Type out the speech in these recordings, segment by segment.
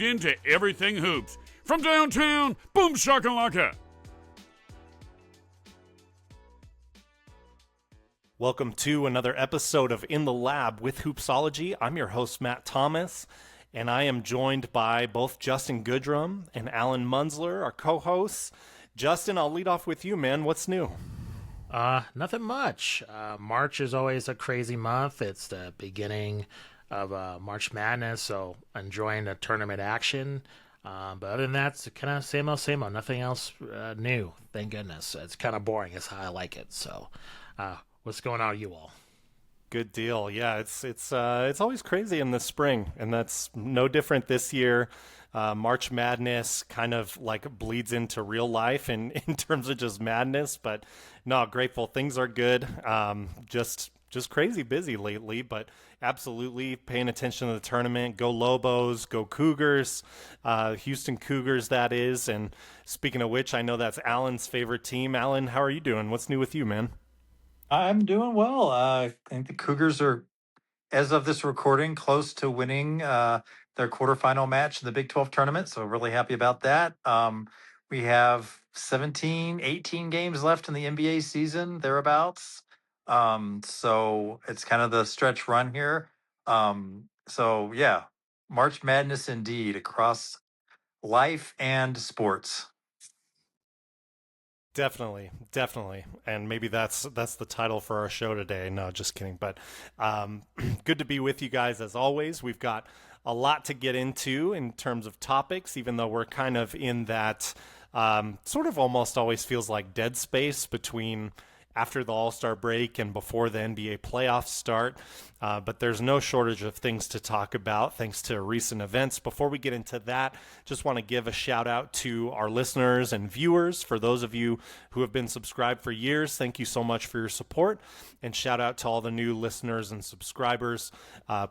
Into everything hoops. From downtown, boom shakalaka. Welcome to another episode of In the Lab with Hoopsology. I'm your host, Matt Thomas, and I am joined by both Justin Goodrum and Allen Munzer, our co-hosts. Justin, I'll lead off with you, man. What's new? Nothing much. March is always a crazy month. It's the beginning of March Madness, so enjoying the tournament action. But other than that, it's kind of same old. Nothing else new. Thank goodness. It's kind of boring. It's how I like it. So, what's going on with you all? Good deal. Yeah, it's always crazy in the spring, and that's no different this year. March Madness kind of like bleeds into real life in terms of just madness, but no, grateful. Things are good. Just crazy busy lately, but absolutely paying attention to the tournament. Go Lobos, go Cougars, Houston Cougars, that is. And speaking of which, I know that's Allen's favorite team. Allen, how are you doing? What's new with you, man? I'm doing well. I think the Cougars are, as of this recording, close to winning their quarterfinal match in the Big 12 tournament. So really happy about that. We have 17, 18 games left in the NBA season, thereabouts. So it's kind of the stretch run here. So yeah, March Madness indeed across life and sports. Definitely. And maybe that's the title for our show today. No, just kidding. But good to be with you guys as always. We've got a lot to get into in terms of topics, even though we're kind of in that sort of almost always feels like dead space between after the All-Star break and before the NBA playoffs start. But there's no shortage of things to talk about thanks to recent events. Before we get into that, just want to give a shout out to our listeners and viewers. For those of you who have been subscribed for years, thank you so much for your support. And shout out to all the new listeners and subscribers.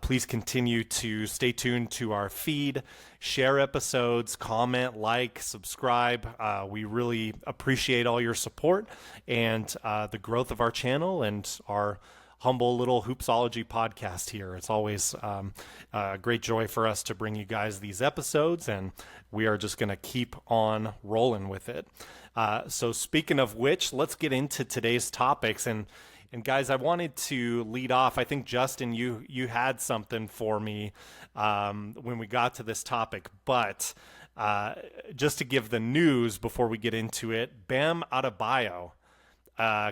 Please continue to stay tuned to our feed, share episodes, comment, like, subscribe. We really appreciate all your support and the growth of our channel and our humble little Hoopsology podcast here. It's always a great joy for us to bring you guys these episodes, and we are just going to keep on rolling with it. So speaking of which, let's get into today's topics. And guys, I wanted to lead off. I think, Justin, you had something for me when we got to this topic, but just to give the news before we get into it, Bam Adebayo,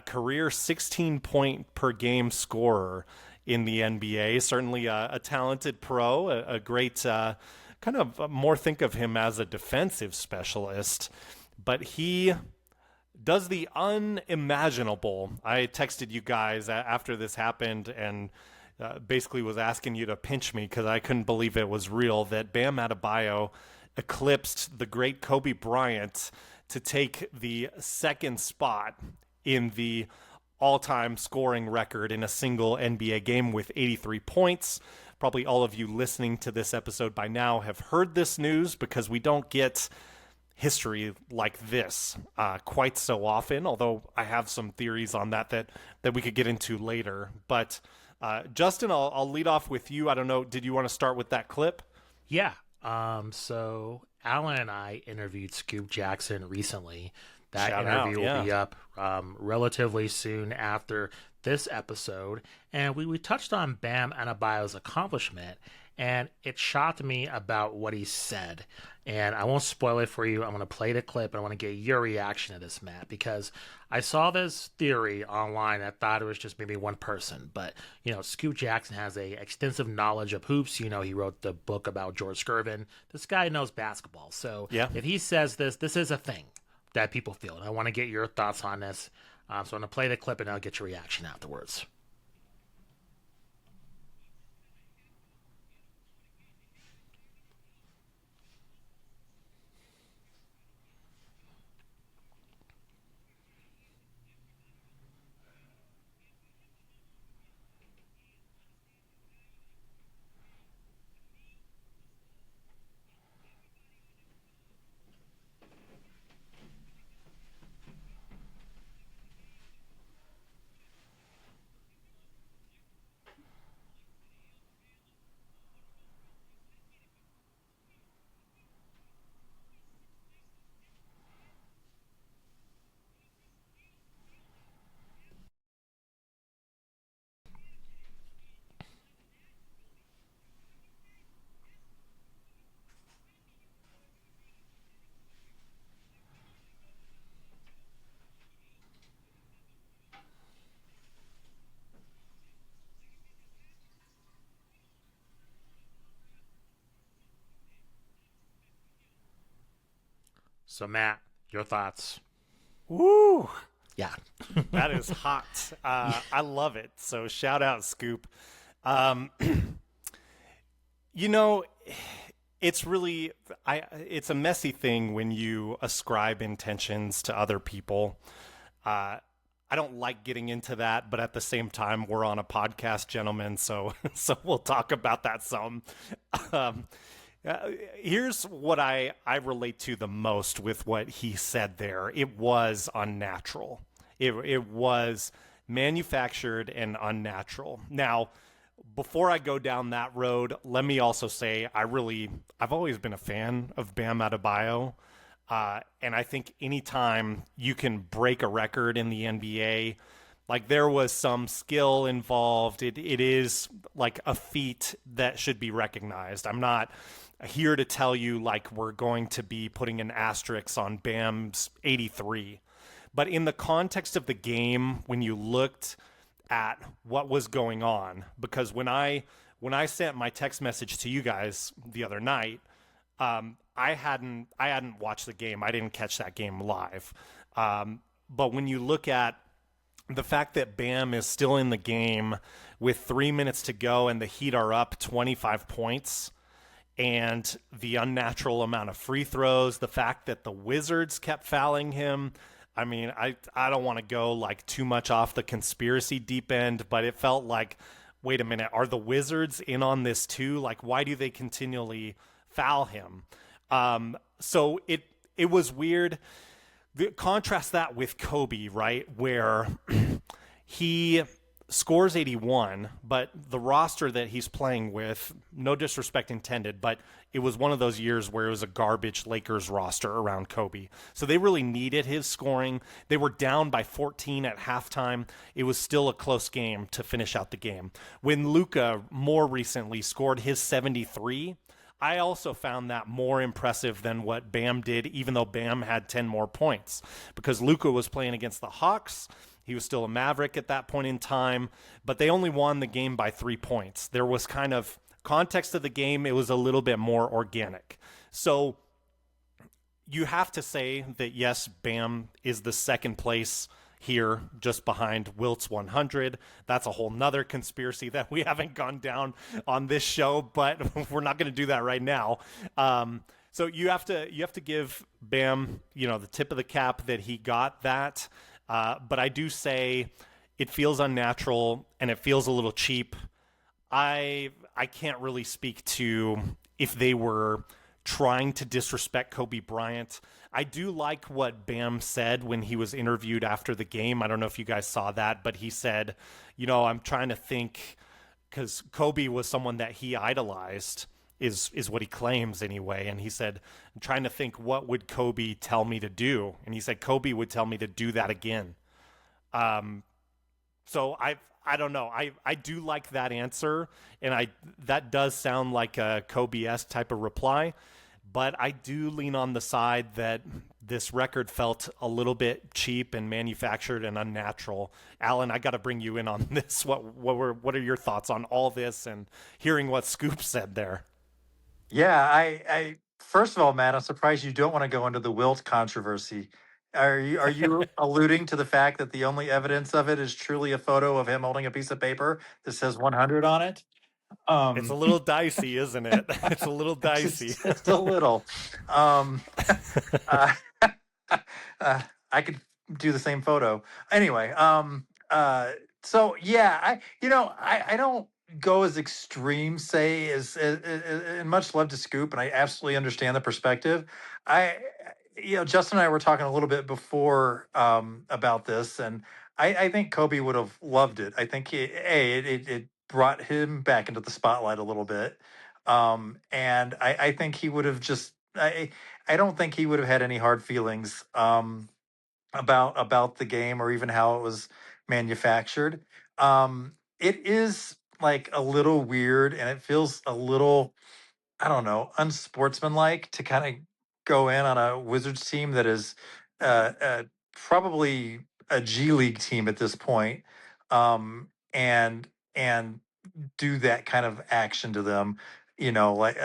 career 16-point per game scorer in the NBA. Certainly a talented pro, a great kind of more think of him as a defensive specialist, but he does the unimaginable. I texted you guys after this happened and basically was asking you to pinch me because I couldn't believe it was real, that Bam Adebayo eclipsed the great Kobe Bryant to take the second spot in the all-time scoring record in a single NBA game with 83 points. Probably all of you listening to this episode by now have heard this news because we don't get history like this quite so often, although I have some theories on that we could get into later. But Justin, I'll lead off with you. I don't know, did you want to start with that clip? Yeah. So Allen and I interviewed Scoop Jackson recently. That interview will be up relatively soon after this episode. And we touched on Bam Adebayo's accomplishment, and it shocked me about what he said. And I won't spoil it for you. I'm going to play the clip, and I want to get your reaction to this, Matt, because I saw this theory online. I thought it was just maybe one person. But, Scoop Jackson has a extensive knowledge of hoops. He wrote the book about George Gervin. This guy knows basketball. So if he says this is a thing that people feel. And I want to get your thoughts on this. So I'm going to play the clip and I'll get your reaction afterwards. So Matt, your thoughts? Woo! Yeah. That is hot. I love it. So shout out, Scoop. It's really it's a messy thing when you ascribe intentions to other people. I don't like getting into that, but at the same time, we're on a podcast, gentlemen, so we'll talk about that some. Here's what I relate to the most with what he said there. It was unnatural. It was manufactured and unnatural. Now, before I go down that road, let me also say I've always been a fan of Bam Adebayo. And I think anytime you can break a record in the NBA, like there was some skill involved, it is like a feat that should be recognized. I'm not here to tell you like we're going to be putting an asterisk on Bam's 83. But in the context of the game, when you looked at what was going on, because when I sent my text message to you guys the other night, I hadn't watched the game. I didn't catch that game live. But when you look at the fact that Bam is still in the game with 3 minutes to go and the Heat are up 25 points, and the unnatural amount of free throws, the fact that the Wizards kept fouling him. I mean, I don't want to go like too much off the conspiracy deep end, but it felt like, wait a minute, are the Wizards in on this too? Like, why do they continually foul him? So it was weird. Contrast that with Kobe, right? Where he scores 81, but the roster that he's playing with, no disrespect intended, but it was one of those years where it was a garbage Lakers roster around Kobe. So they really needed his scoring. They were down by 14 at halftime. It was still a close game to finish out the game. When Luka more recently scored his 73, I also found that more impressive than what Bam did, even though Bam had 10 more points, because Luka was playing against the Hawks. He was still a Maverick at that point in time, but they only won the game by 3 points. There was kind of context of the game. It was a little bit more organic. So you have to say that, yes, Bam is the second place here, just behind Wilt's 100. That's a whole nother conspiracy that we haven't gone down on this show, but we're not going to do that right now. So you have to give Bam, the tip of the cap that he got that. But I do say it feels unnatural and it feels a little cheap. I can't really speak to if they were trying to disrespect Kobe Bryant. I do like what Bam said when he was interviewed after the game. I don't know if you guys saw that, but he said, I'm trying to think, because Kobe was someone that he idolized, is what he claims anyway. And he said, I'm trying to think, what would Kobe tell me to do? And he said, Kobe would tell me to do that again. So I don't know. I do like that answer. And that does sound like a Kobe-esque type of reply. But I do lean on the side that this record felt a little bit cheap and manufactured and unnatural. Allen, I got to bring you in on this. What are your thoughts on all this and hearing what Scoop said there? Yeah, I first of all, Matt, I'm surprised you don't want to go into the Wilt controversy. Are you alluding to the fact that the only evidence of it is truly a photo of him holding a piece of paper that says 100 on it? It's a little dicey, isn't it? It's a little dicey. Just a little. I could do the same photo. Anyway, so yeah, I don't go as extreme, say, as and much love to Scoop, and I absolutely understand the perspective. Justin and I were talking a little bit before about this, and I think Kobe would have loved it. I think it brought him back into the spotlight a little bit. And I think he would have just, I don't think he would have had any hard feelings about the game or even how it was manufactured. It is like a little weird and it feels a little, I don't know, unsportsmanlike to kind of go in on a Wizards team that is probably a G League team at this point, and do that kind of action to them. Like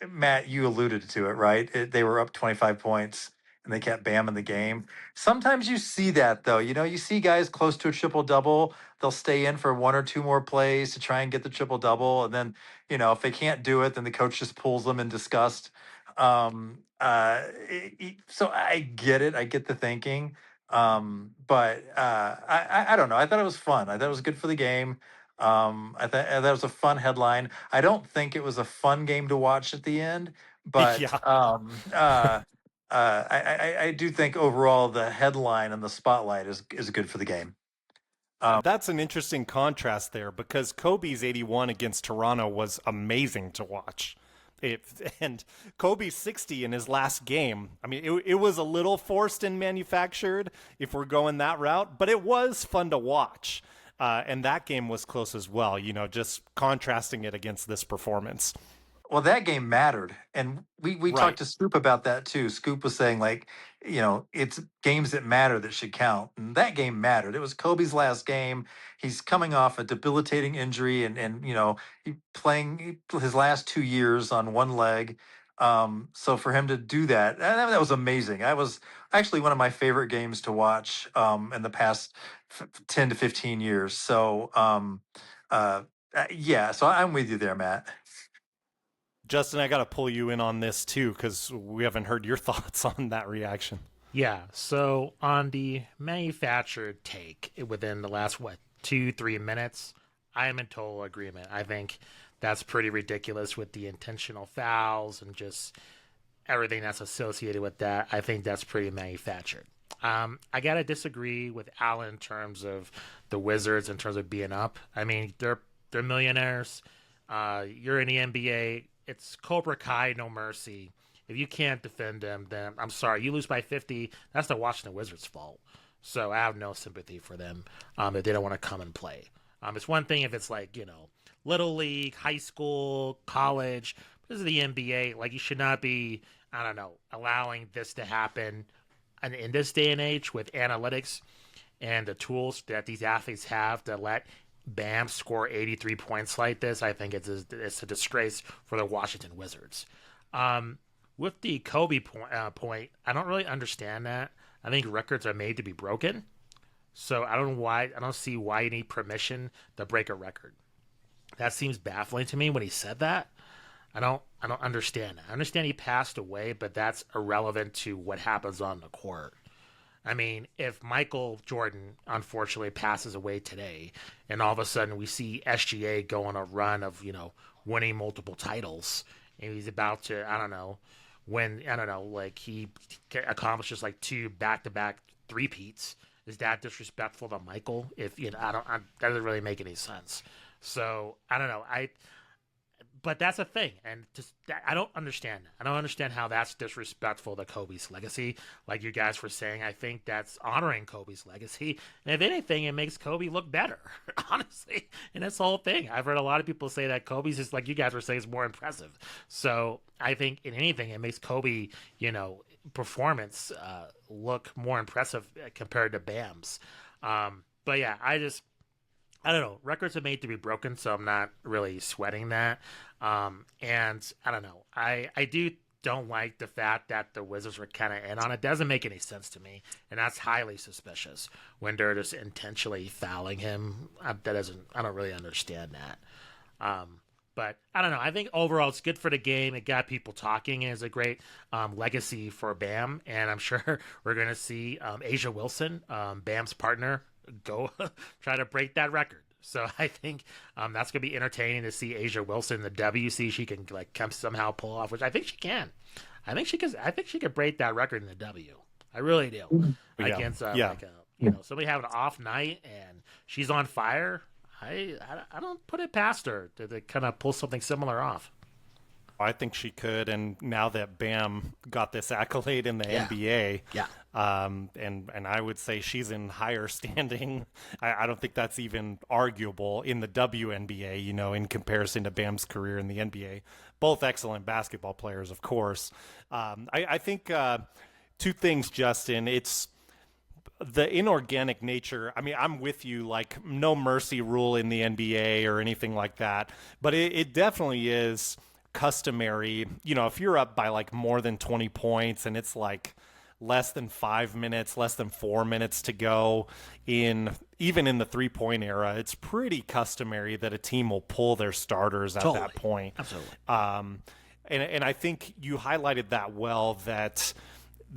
Matt, you alluded to it, right? They were up 25 points and they kept Bam in the game. Sometimes you see that though. You see guys close to a triple double. They'll stay in for one or two more plays to try and get the triple double, and then if they can't do it, then the coach just pulls them in disgust. So I get it. I get the thinking. But I don't know. I thought it was fun. I thought it was good for the game. I thought that was a fun headline. I don't think it was a fun game to watch at the end, but Yeah. I do think overall the headline and the spotlight is good for the game. That's an interesting contrast there because Kobe's 81 against Toronto was amazing to watch. And Kobe's 60 in his last game, I mean, it was a little forced and manufactured if we're going that route, but it was fun to watch. And that game was close as well, just contrasting it against this performance. Well, that game mattered. And we talked to Scoop about that too. Scoop was saying it's games that matter that should count. And that game mattered. It was Kobe's last game. He's coming off a debilitating injury and he playing his last 2 years on one leg. So for him to do that was amazing. That was actually one of my favorite games to watch in the past 10 to 15 years. So, so I'm with you there, Matt. Justin, I got to pull you in on this too because we haven't heard your thoughts on that reaction. Yeah, so on the manufactured take within the last, 2-3 minutes, I am in total agreement. I think that's pretty ridiculous with the intentional fouls and just everything that's associated with that. I think that's pretty manufactured. I got to disagree with Allen in terms of the Wizards, in terms of being up. I mean, they're millionaires. You're in the NBA. It's Cobra Kai, no mercy. If you can't defend them, then I'm sorry. You lose by 50, that's the Washington Wizards' fault. So I have no sympathy for them if they don't want to come and play. It's one thing if it's Little League, high school, college. This is the NBA. You should not be, allowing this to happen. And in this day and age with analytics and the tools that these athletes have to let Bam score 83 points like this, I think it's a disgrace for the Washington Wizards. With the Kobe point, I don't really understand that. I think records are made to be broken, so I don't see why you need permission to break a record. That seems baffling to me when he said that. I don't understand that. I understand he passed away, but that's irrelevant to what happens on the court. I mean, if Michael Jordan unfortunately passes away today, and all of a sudden we see SGA go on a run of, winning multiple titles, and he's about to, he accomplishes 2 back-to-back three-peats, is that disrespectful to Michael? That doesn't really make any sense. So, I don't know. But that's a thing, and I don't understand. I don't understand how that's disrespectful to Kobe's legacy. Like you guys were saying, I think that's honoring Kobe's legacy. And if anything, it makes Kobe look better, honestly. And that's the whole thing. I've heard a lot of people say that Kobe's just, like you guys were saying, is more impressive. So I think in anything, it makes Kobe, performance look more impressive compared to Bam's. But yeah, I don't know. Records are made to be broken, so I'm not really sweating that. And I don't know. I don't like the fact that the Wizards were kind of in on it. Doesn't make any sense to me, and that's highly suspicious when they're just intentionally fouling him. I don't really understand that. But I don't know. I think overall it's good for the game. It got people talking, and it's a great legacy for Bam. And I'm sure we're going to see A'ja Wilson, Bam's partner, go try to break that record. So I think that's gonna be entertaining to see A'ja Wilson in the W. See if she can come somehow pull off, which I think she can. I think she can break that record in the W. I really do. Yeah. Against somebody having an off night and she's on fire. I don't put it past her to kind of pull something similar off. I think she could, and now that Bam got this accolade in the NBA, and I would say she's in higher standing. I don't think that's even arguable in the WNBA, in comparison to Bam's career in the NBA. Both excellent basketball players, of course. I think 2 things, Justin. It's the inorganic nature. I mean, I'm with you, no mercy rule in the NBA or anything like that, but it definitely is customary, if you're up by more than 20 points and it's less than 5 minutes, less than 4 minutes to go even in the 3-point era, it's pretty customary that a team will pull their starters at that point. Absolutely. And I think you highlighted that well, that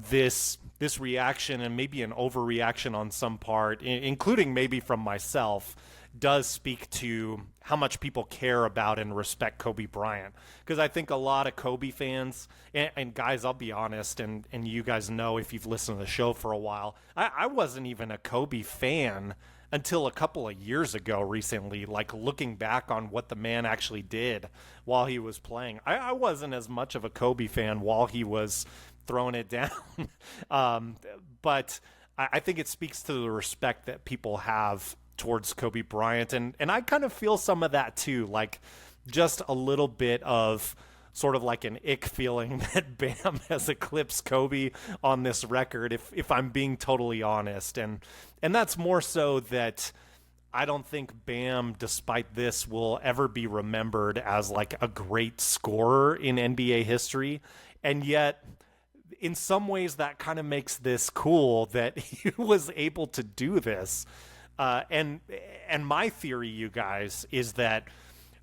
this reaction, and maybe an overreaction on some part, including maybe from myself, does speak to how much people care about and respect Kobe Bryant. Because I think a lot of Kobe fans, and guys, I'll be honest, and you guys know if you've listened to the show for a while, I wasn't even a Kobe fan until a couple of years ago recently, like looking back on what the man actually did while he was playing. I wasn't as much of a Kobe fan while he was throwing it down. But I think it speaks to the respect that people have towards Kobe Bryant. And I kind of feel some of that too, like just a little bit of sort of like an ick feeling that Bam has eclipsed Kobe on this record, if I'm being totally honest. And that's more so that I don't think Bam, despite this, will ever be remembered as like a great scorer in NBA history. And yet, in some ways, that kind of makes this cool that he was able to do this. And my theory, you guys, is that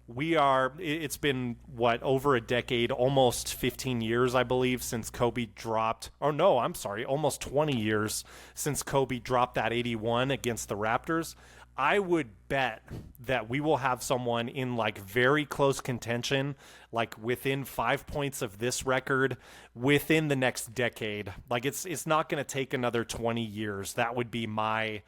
it's been over a decade, almost 15 years, I believe, since Kobe dropped, almost 20 years since Kobe dropped that 81 against the Raptors. I would bet that we will have someone in like very close contention, like within 5 points of this record within the next decade. Like it's not going to take another 20 years. That would be my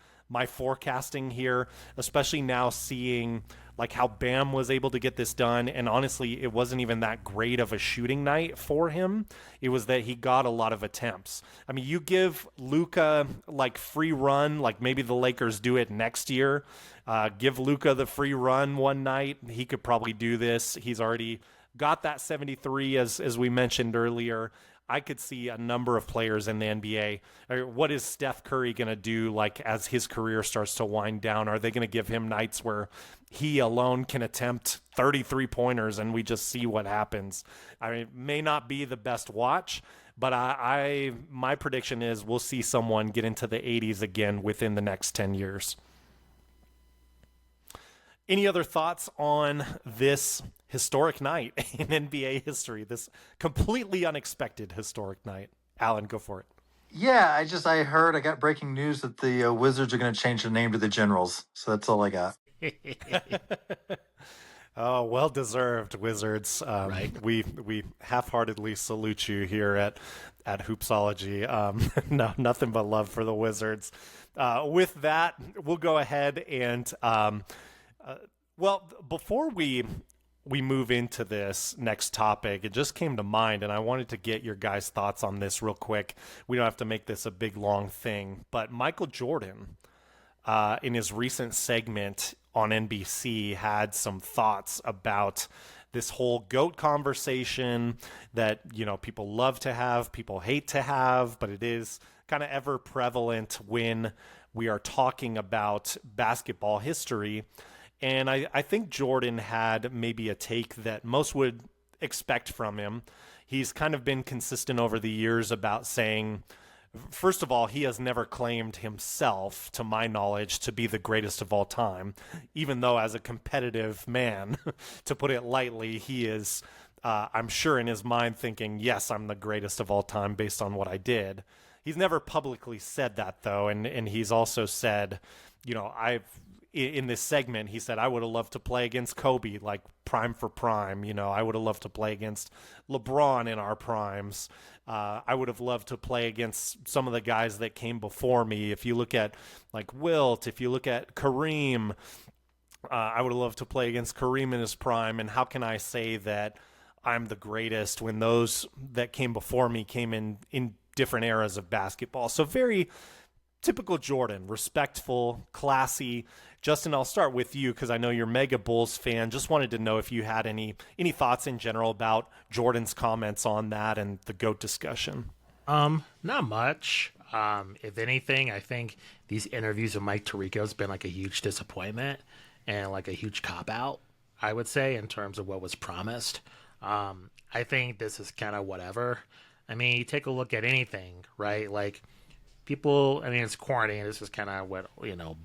forecasting here, especially now seeing like how Bam was able to get this done. And honestly, it wasn't even that great of a shooting night for him. It was that he got a lot of attempts. I mean, you give Luka like free run, like maybe the Lakers do it next year. Give Luka the free run one night. He could probably do this. He's already got that 73 as we mentioned earlier. I could see a number of players in the NBA. What is Steph Curry going to do like as his career starts to wind down? Are they going to give him nights where he alone can attempt 33-pointers and we just see what happens? I mean, it may not be the best watch, but my prediction is we'll see someone get into the 80s again within the next 10 years. Any other thoughts on this historic night in NBA history, this completely unexpected historic night? Alan, go for it. Yeah, I got breaking news that the Wizards are going to change the name to the Generals. So that's all I got. Oh, well deserved, Wizards. Right. We half-heartedly salute you here at Hoopsology. No, nothing but love for the Wizards. With that, we'll go ahead and before we move into this next topic, it just came to mind, and I wanted to get your guys' thoughts on this real quick. We don't have to make this a big, long thing, but Michael Jordan, in his recent segment on NBC, had some thoughts about this whole GOAT conversation that, people love to have, people hate to have, but it is kind of ever prevalent when we are talking about basketball history. And I think Jordan had maybe a take that most would expect from him. He's kind of been consistent over the years about saying, first of all, he has never claimed himself, to my knowledge, to be the greatest of all time, even though as a competitive man, to put it lightly, he is, I'm sure in his mind thinking, yes, I'm the greatest of all time based on what I did. He's never publicly said that, though, and he's also said, in this segment, he said, I would have loved to play against Kobe, like prime for prime. I would have loved to play against LeBron in our primes. I would have loved to play against some of the guys that came before me. If you look at like Wilt, if you look at Kareem, I would have loved to play against Kareem in his prime. And how can I say that I'm the greatest when those that came before me came in different eras of basketball? So very typical Jordan, respectful, classy. Justin, I'll start with you because I know you're a mega Bulls fan. Just wanted to know if you had any thoughts in general about Jordan's comments on that and the GOAT discussion. Not much. If anything, I think these interviews with Mike Tirico has been like a huge disappointment and like a huge cop-out, I would say, in terms of what was promised. I think this is kind of whatever. I mean, you take a look at anything, right? Like, people, I mean, it's quarantine. This is kind of what,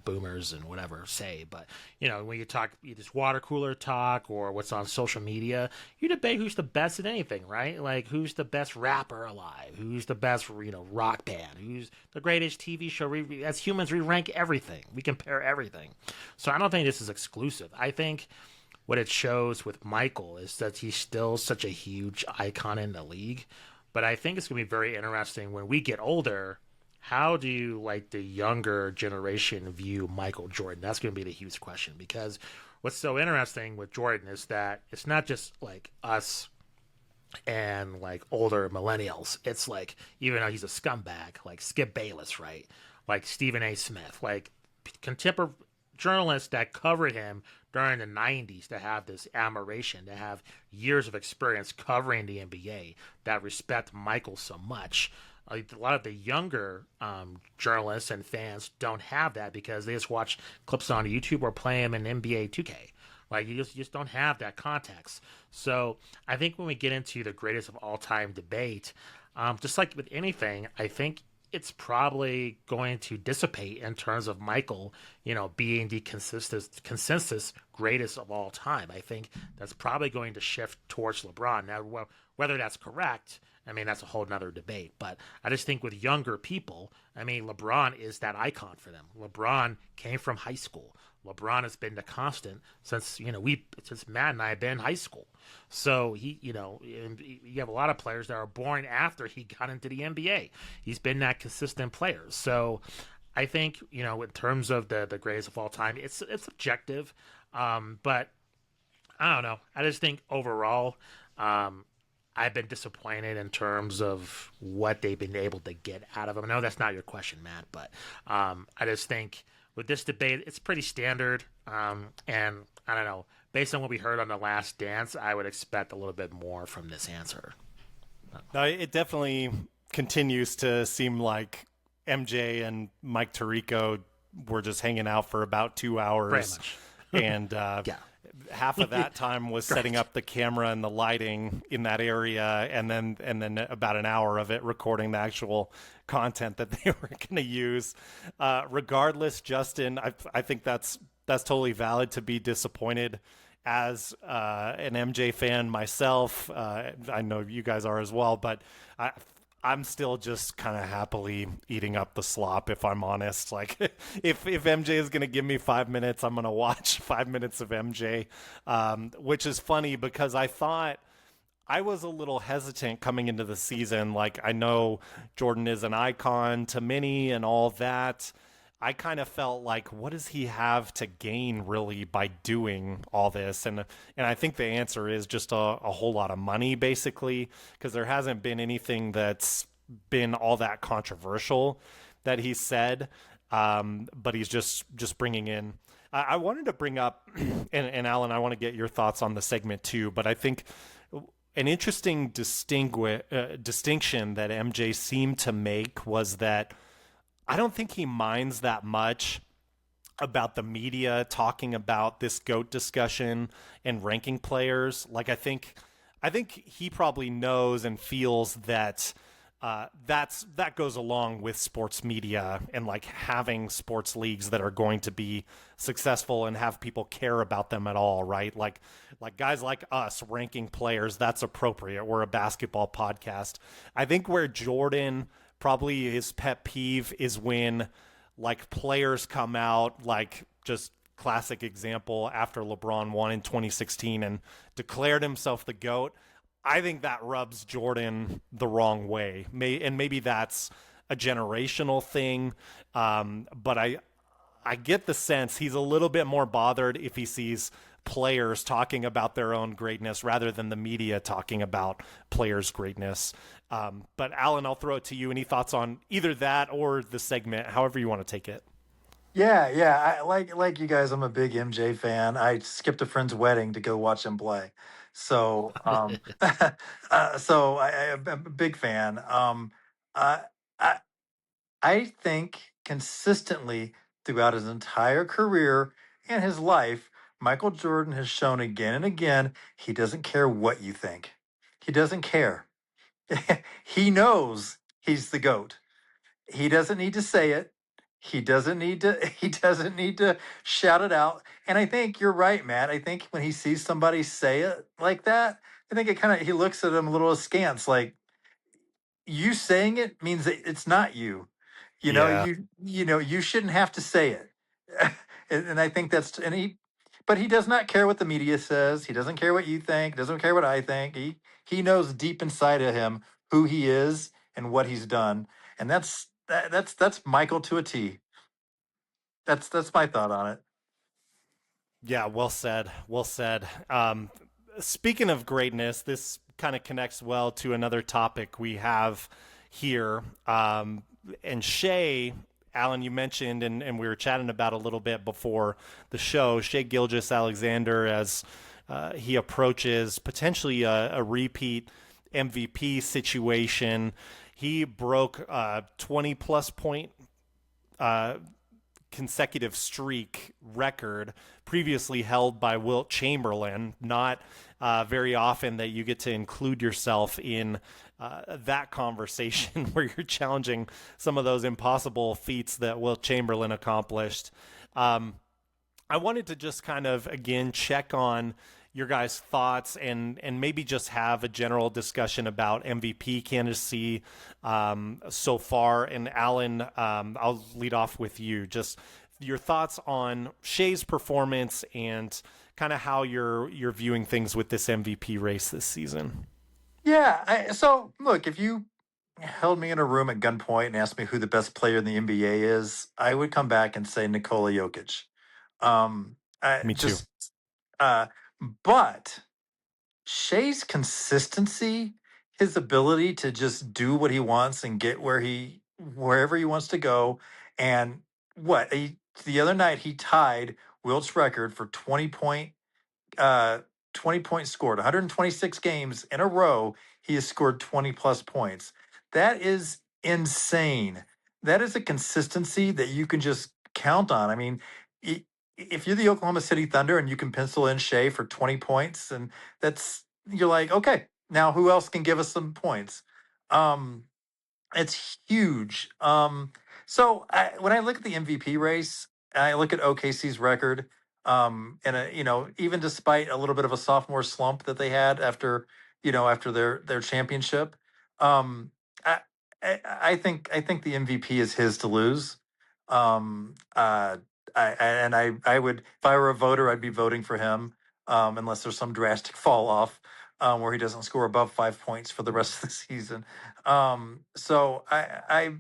boomers and whatever say. But, when you talk, this water cooler talk or what's on social media, you debate who's the best at anything, right? Like, who's the best rapper alive? Who's the best, rock band? Who's the greatest TV show? As humans, we rank everything. We compare everything. So I don't think this is exclusive. I think what it shows with Michael is that he's still such a huge icon in the league. But I think it's going to be very interesting when we get older. How do the younger generation view Michael Jordan? That's going to be the huge question, because what's so interesting with Jordan is that it's not just us and older millennials. It's even though he's a scumbag, Skip Bayless, right? Stephen A. Smith, contemporary journalists that covered him during the 90s, to have this admiration, to have years of experience covering the NBA, that respect Michael so much. A lot of the younger journalists and fans don't have that, because they just watch clips on YouTube or play them in NBA 2K. You just don't have that context. So I think when we get into the greatest of all time debate, just like with anything, I think it's probably going to dissipate in terms of Michael, being the consensus greatest of all time. I think that's probably going to shift towards LeBron. Now, whether that's correct, I mean, that's a whole nother debate. But I just think with younger people, I mean, LeBron is that icon for them. LeBron came from high school. LeBron has been the constant since, since Matt and I have been in high school. So you have a lot of players that are born after he got into the NBA. He's been that consistent player. So I think, in terms of the greatest of all time, it's objective. But I don't know. I just think overall, I've been disappointed in terms of what they've been able to get out of him. I know that's not your question, Matt, but I just think with this debate, it's pretty standard. And I don't know, based on what we heard on The Last Dance, I would expect a little bit more from this answer. No, it definitely continues to seem like MJ and Mike Tirico were just hanging out for about 2 hours. And yeah. Half of that time was setting up the camera and the lighting in that area, and then about an hour of it recording the actual content that they were going to use. Regardless, Justin, I think that's totally valid to be disappointed. As an MJ fan myself, I know you guys are as well, but I'm still just kind of happily eating up the slop, if I'm honest. If MJ is going to give me 5 minutes, I'm going to watch 5 minutes of MJ, which is funny because I thought I was a little hesitant coming into the season. I know Jordan is an icon to many and all that. I kind of felt what does he have to gain really by doing all this? And I think the answer is just a whole lot of money, basically, because there hasn't been anything that's been all that controversial that he said. But he's just bringing in. I wanted to bring up, and Alan, I want to get your thoughts on the segment too, but I think an interesting distinction that MJ seemed to make was that I don't think he minds that much about the media talking about this GOAT discussion and ranking players. I think he probably knows and feels that that goes along with sports media and having sports leagues that are going to be successful and have people care about them at all, right? Like guys like us ranking players, that's appropriate. We're a basketball podcast. I think where Jordan, probably his pet peeve is when players come out, just classic example after LeBron won in 2016 and declared himself the GOAT. I think that rubs Jordan the wrong way. Maybe that's a generational thing. But I get the sense he's a little bit more bothered if he sees players talking about their own greatness rather than the media talking about players' greatness. But Alan, I'll throw it to you. Any thoughts on either that or the segment, however you want to take it? Yeah. I, like you guys, I'm a big MJ fan. I skipped a friend's wedding to go watch him play. So, so I'm a big fan. I, I think consistently throughout his entire career and his life, Michael Jordan has shown again and again he doesn't care what you think. He doesn't care. he knows he's the GOAT. He doesn't need to say it. He doesn't need to. He doesn't need to shout it out. And I think you're right, Matt. I think when he sees somebody say it like that, I think it kind of he looks at him a little askance, like you saying it means that it's not you. Yeah. You shouldn't have to say it. And I think that's but he does not care what the media says. He doesn't care what you think. Doesn't care what I think. He knows deep inside of him who he is and what he's done, and that's Michael to a T. That's my thought on it. Yeah, well said. Well said. Speaking of greatness, this kind of connects well to another topic we have here. And Shai, Alan, you mentioned, and we were chatting about a little bit before the show, Shai Gilgeous-Alexander, as he approaches potentially a repeat MVP situation. He broke 20-plus point consecutive streak record previously held by Wilt Chamberlain. Not very often that you get to include yourself in that conversation where you're challenging some of those impossible feats that Wilt Chamberlain accomplished. I wanted to just kind of, again, check on your guys' thoughts and maybe just have a general discussion about MVP candidacy so far. And Alan, I'll lead off with you. Just your thoughts on Shai's performance and kind of how you're viewing things with this MVP race this season. Yeah. So look, if you held me in a room at gunpoint and asked me who the best player in the NBA is, I would come back and say Nikola Jokic. Me too. But Shai's consistency, his ability to just do what he wants and get wherever he wants to go, and the other night he tied Wilt's record for 20 points scored, 126 games in a row. He has scored 20 plus points. That is insane. That is a consistency that you can just count on. I mean, if you're the Oklahoma City Thunder and you can pencil in Shai for 20 points, and you're like, okay, now who else can give us some points? It's huge. When I look at the MVP race, I look at OKC's record, even despite a little bit of a sophomore slump that they had after their championship, um, I, I think the MVP is his to lose. Um, uh, I would, if I were a voter, I'd be voting for him, unless there's some drastic fall off, where he doesn't score above 5 points for the rest of the season. So I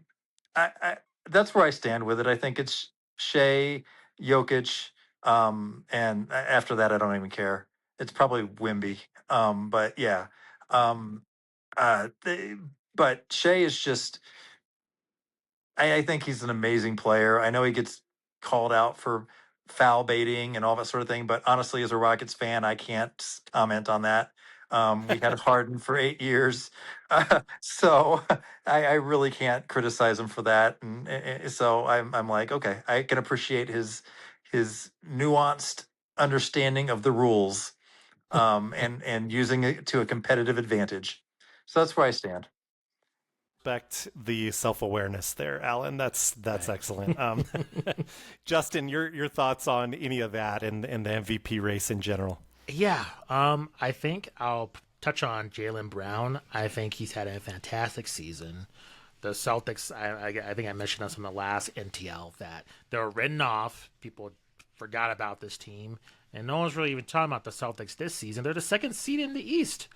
that's where I stand with it. I think it's Shea, Jokic, and after that, I don't even care. It's probably Wimby. But yeah, um, but Shea is just. I think he's an amazing player. I know he gets called out for foul baiting and all that sort of thing, but honestly, as a Rockets fan, I can't comment on that. We had Harden for 8 years, so I really can't criticize him for that. And so I'm like, okay, I can appreciate his nuanced understanding of the rules, and using it to a competitive advantage. So that's where I stand. Respect the self-awareness there, Alan. That's excellent. Justin, your thoughts on any of that and the MVP race in general? Yeah, I think I'll touch on Jaylen Brown. I think he's had a fantastic season. The Celtics, I think I mentioned this in the last NTL, that they were written off. People forgot about this team, and no one's really even talking about the Celtics this season. They're the second seed in the East.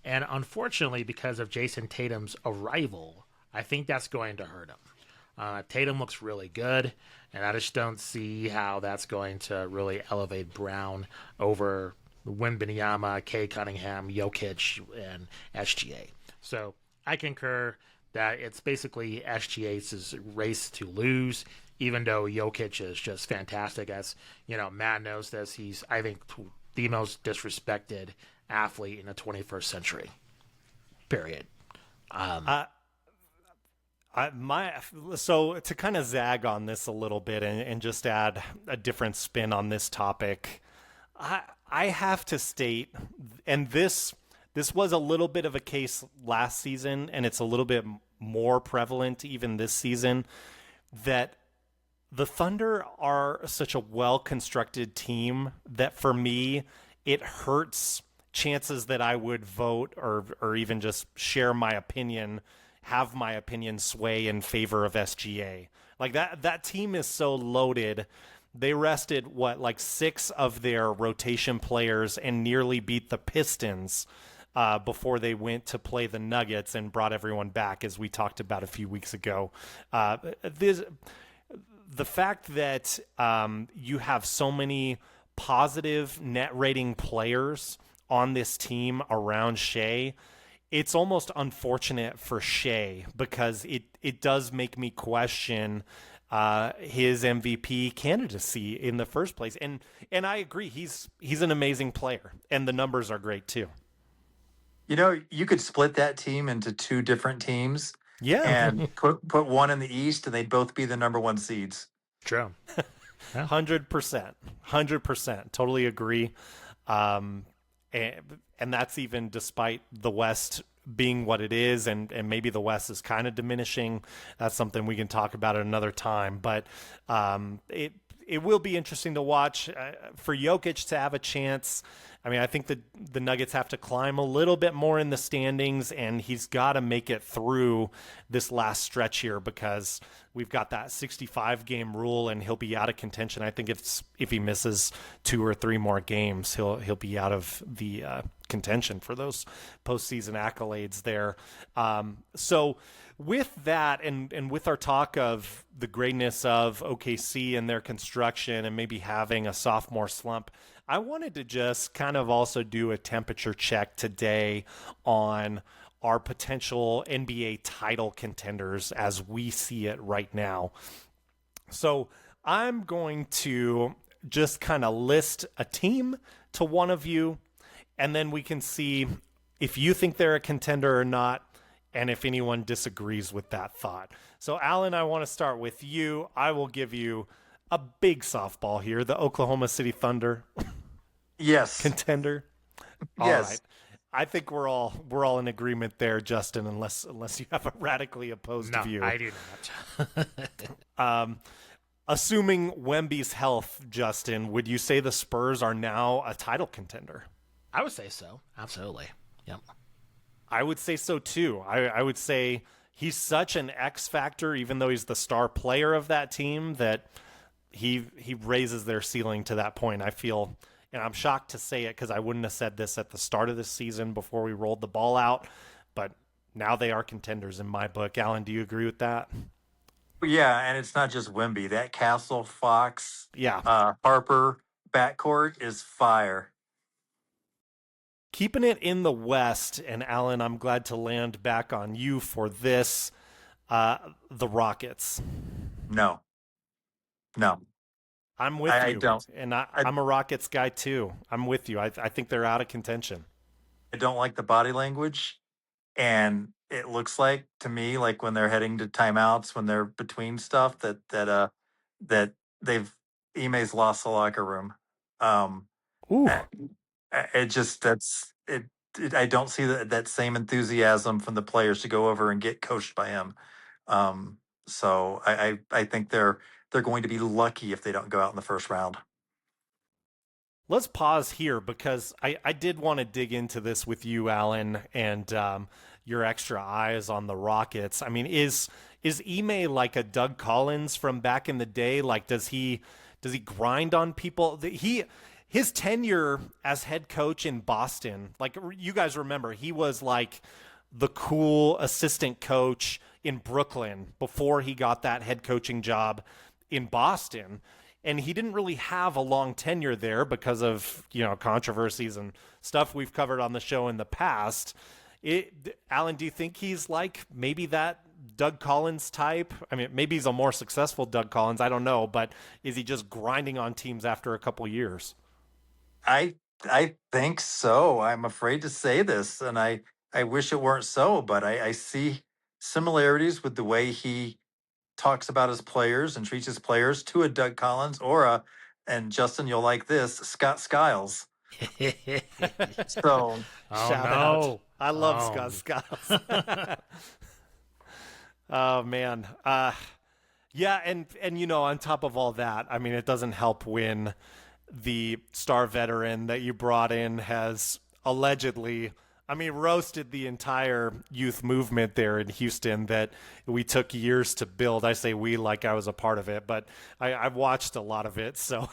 And unfortunately, because of Jason Tatum's arrival, I think that's going to hurt him. Tatum looks really good, and I just don't see how that's going to really elevate Brown over Wembanyama, Kay Cunningham, Jokic, and SGA. So I concur that it's basically SGA's race to lose, even though Jokic is just fantastic. As Matt knows this, he's, I think, the most disrespected athlete in the 21st century. Period. So to kind of zag on this a little bit and just add a different spin on this topic, I have to state, and this this was a little bit of a case last season, and it's a little bit more prevalent even this season, that the Thunder are such a well-constructed team that for me, it hurts chances that I would vote or even just share my opinion, have my opinion sway in favor of SGA. Like that team is so loaded. They rested, 6 of their rotation players and nearly beat the Pistons before they went to play the Nuggets and brought everyone back, as we talked about a few weeks ago. The fact that you have so many positive net rating players on this team around Shai, it's almost unfortunate for Shai because it does make me question his MVP candidacy in the first place. And I agree, he's an amazing player, and the numbers are great too. You could split that team into 2 different teams. Yeah. And put one in the East, and they'd both be the number 1 seeds. True. 100%. Totally agree. And that's even despite the West being what it is, and maybe the West is kind of diminishing. That's something we can talk about at another time. But it will be interesting to watch for Jokic to have a chance. I mean, I think the Nuggets have to climb a little bit more in the standings, and he's got to make it through this last stretch here because we've got that 65-game rule, and he'll be out of contention. I think if he misses 2 or 3 more games, he'll be out of the contention for those postseason accolades there. So with that, and with our talk of the greatness of OKC and their construction and maybe having a sophomore slump, I wanted to just kind of also do a temperature check today on our potential NBA title contenders as we see it right now. So I'm going to just kind of list a team to one of you, and then we can see if you think they're a contender or not, and if anyone disagrees with that thought. So Allen, I want to start with you. I will give you a big softball here, the Oklahoma City Thunder. Yes. Contender. All yes. Right. I think we're all in agreement there, Justin, unless you have a radically opposed view. No, I do not. Assuming Wemby's health, Justin, would you say the Spurs are now a title contender? I would say so. Absolutely. Yep. I would say so too. I would say he's such an X factor, even though he's the star player of that team, that he raises their ceiling to that point. I feel, and I'm shocked to say it because I wouldn't have said this at the start of the season before we rolled the ball out, but now they are contenders in my book. Allen, do you agree with that? Yeah, and it's not just Wemby. That Castle, Fox, yeah, Harper backcourt is fire. Keeping it in the West, and Allen, I'm glad to land back on you for this. The Rockets. No. I'm with you. I don't. And I'm a Rockets guy too. I'm with you. I think they're out of contention. I don't like the body language, and it looks like to me like when they're heading to timeouts, when they're between stuff, that Ime's lost the locker room. Ooh. It just I don't see that same enthusiasm from the players to go over and get coached by him. So I think they're going to be lucky if they don't go out in the first round. Let's pause here because I did want to dig into this with you, Allen, and your extra eyes on the Rockets. I mean, is Ime like a Doug Collins from back in the day? Like, does he grind on people? His tenure as head coach in Boston, like you guys remember, he was like the cool assistant coach in Brooklyn before he got that head coaching job in Boston. And he didn't really have a long tenure there because of, controversies and stuff we've covered on the show in the past. Allen, do you think he's like maybe that Doug Collins type? I mean, maybe he's a more successful Doug Collins. I don't know. But is he just grinding on teams after a couple years? I think so. I'm afraid to say this, and I wish it weren't so, but I see similarities with the way he talks about his players and treats his players to a Doug Collins and Justin, you'll like this, Scott Skiles. So, Shout out. I love Scott Skiles. Oh man. Yeah, and on top of all that, I mean, it doesn't help when the star veteran that you brought in has allegedly, roasted the entire youth movement there in Houston that we took years to build. I say we like I was a part of it, but I've watched a lot of it. So,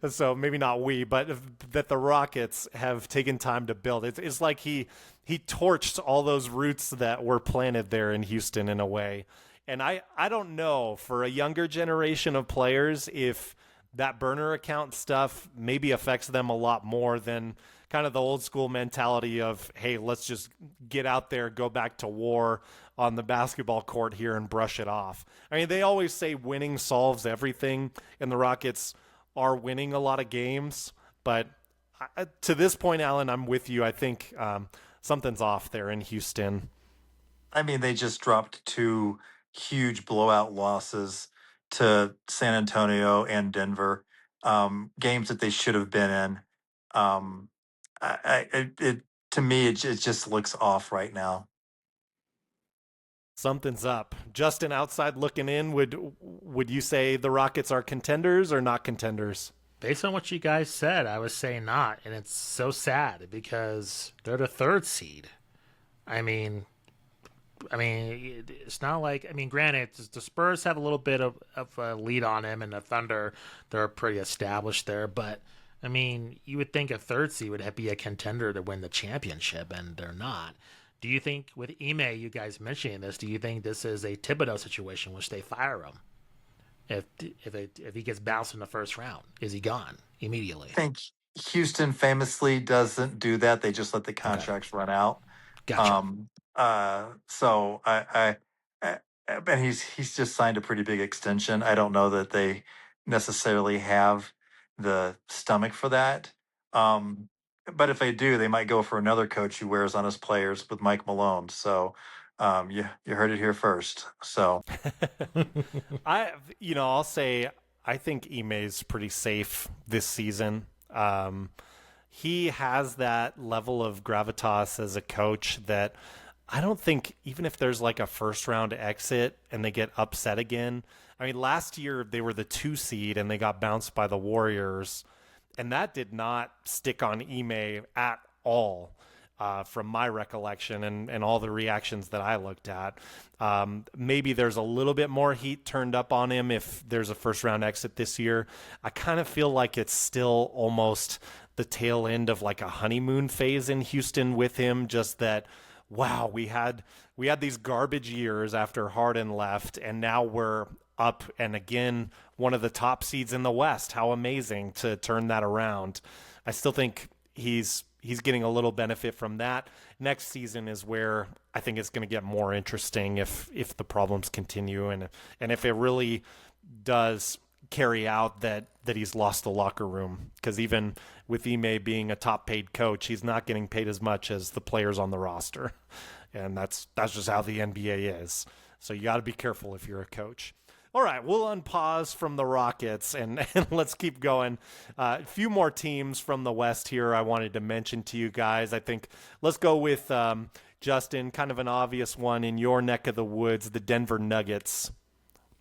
so maybe not we, but that the Rockets have taken time to build. It's like he torched all those roots that were planted there in Houston in a way. And I don't know, for a younger generation of players, if that burner account stuff maybe affects them a lot more than kind of the old school mentality of, hey, let's just get out there, go back to war on the basketball court here and brush it off. I mean, they always say winning solves everything, and the Rockets are winning a lot of games. But to this point, Alan, I'm with you. I think something's off there in Houston. I mean, they just dropped 2 huge blowout losses to San Antonio and Denver, games that they should have been in. To me, it just looks off right now. Something's up. Justin, outside looking in, would you say the Rockets are contenders or not contenders? Based on what you guys said, I would say not, and it's so sad because they're the 3rd seed. I mean, it's not like, granted, the Spurs have a little bit of a lead on him, and the Thunder, they're pretty established there. But, you would think a 3rd seed would be a contender to win the championship, and they're not. Do you think, with Ime, you guys mentioning this, do you think this is a Thibodeau situation which they fire him? If he gets bounced in the first round, is he gone immediately? I think Houston famously doesn't do that. They just let the contracts run out. Gotcha. So and he's just signed a pretty big extension. I don't know that they necessarily have the stomach for that. But if they do, they might go for another coach who wears on his players with Mike Malone. So you heard it here first. So I'll say I think Ime's pretty safe this season. He has that level of gravitas as a coach that I don't think, even if there's like a first round exit and they get upset again. Last year they were the 2 seed and they got bounced by the Warriors, and that did not stick on Ime at all. From my recollection and all the reactions that I looked at. Maybe there's a little bit more heat turned up on him if there's a first round exit this year. I kind of feel like it's still almost the tail end of like a honeymoon phase in Houston with him, just that, wow, we had these garbage years after Harden left, and now we're up and again one of the top seeds in the West. How amazing to turn that around. I still think he's getting a little benefit from that. Next season is where I think it's going to get more interesting if the problems continue and if it really does carry out that he's lost the locker room. Because even with Ime being a top paid coach, he's not getting paid as much as the players on the roster. And that's just how the NBA is. So you got to be careful if you're a coach. All right, we'll unpause from the Rockets and let's keep going. A few more teams from the West here I wanted to mention to you guys. I think let's go with Justin, kind of an obvious one in your neck of the woods, the Denver Nuggets.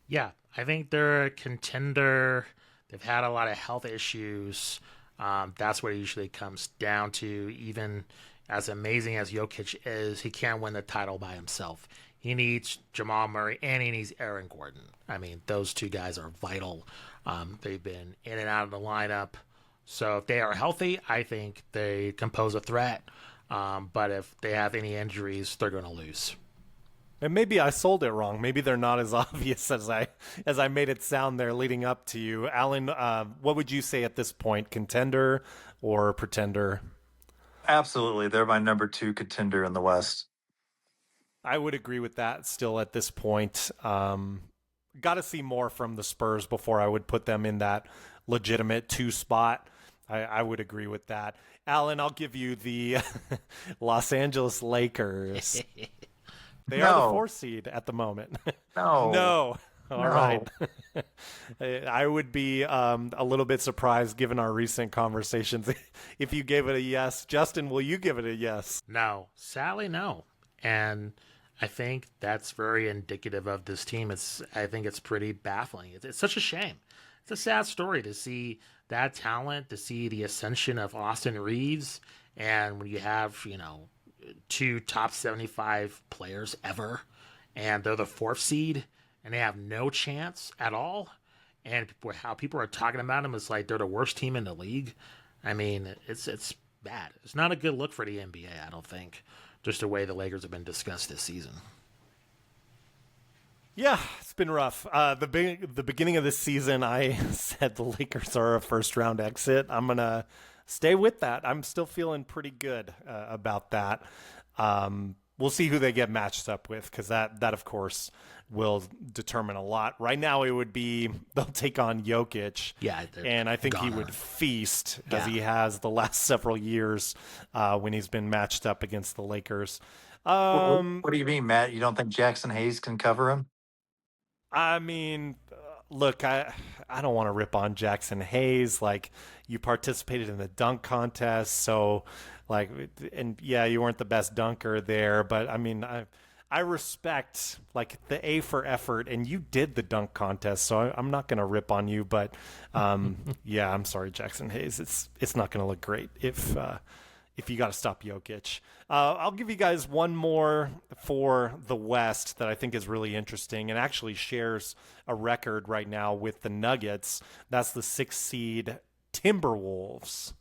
Yeah, I think they're a contender. They've had a lot of health issues. That's what it usually comes down to. Even as amazing as Jokic is, he can't win the title by himself. He needs Jamal Murray and he needs Aaron Gordon. Those 2 guys are vital. They've been in and out of the lineup. So if they are healthy, I think they can pose a threat. But if they have any injuries, they're going to lose. And maybe I sold it wrong. Maybe they're not as obvious as I made it sound there leading up to you. Alan, what would you say at this point? Contender or pretender? absolutely, they're my number 2 contender in the West. I would agree with that still at this point. Got to see more from the Spurs before I would put them in that legitimate 2 spot. I would agree with that. Alan, I'll give you the Los Angeles Lakers. They are the 4 seed at the moment. No. No. All right. I would be a little bit surprised given our recent conversations if you gave it a yes. Justin, will you give it a yes? No, sadly, no. And I think that's very indicative of this team. I think it's pretty baffling. It's such a shame. It's a sad story to see that talent, to see the ascension of Austin Reeves, and when you have, two top 75 players ever, and they're the 4th seed, and they have no chance at all, and how people are talking about them is like they're the worst team in the league. I mean, it's bad. It's not a good look for the NBA, I don't think, just the way the Lakers have been discussed this season. Yeah, it's been rough. The beginning of this season, I said the Lakers are a first-round exit. I'm going to stay with that. I'm still feeling pretty good about that. We'll see who they get matched up with, because that, of course, will determine a lot. Right now, it would be they'll take on Jokic. Yeah, and I think he would feast, as he has the last several years when he's been matched up against the Lakers. What do you mean, Matt? You don't think Jackson Hayes can cover him? I mean, look, I don't want to rip on Jackson Hayes. Like, you participated in the dunk contest, so and yeah, you weren't the best dunker there, but I mean, I respect like the A for effort, and you did the dunk contest, so I'm not going to rip on you, but yeah, I'm sorry, Jackson Hayes. It's not going to look great if you got to stop Jokic. I'll give you guys one more for the West that I think is really interesting and actually shares a record right now with the Nuggets. That's the 6th seed Timberwolves.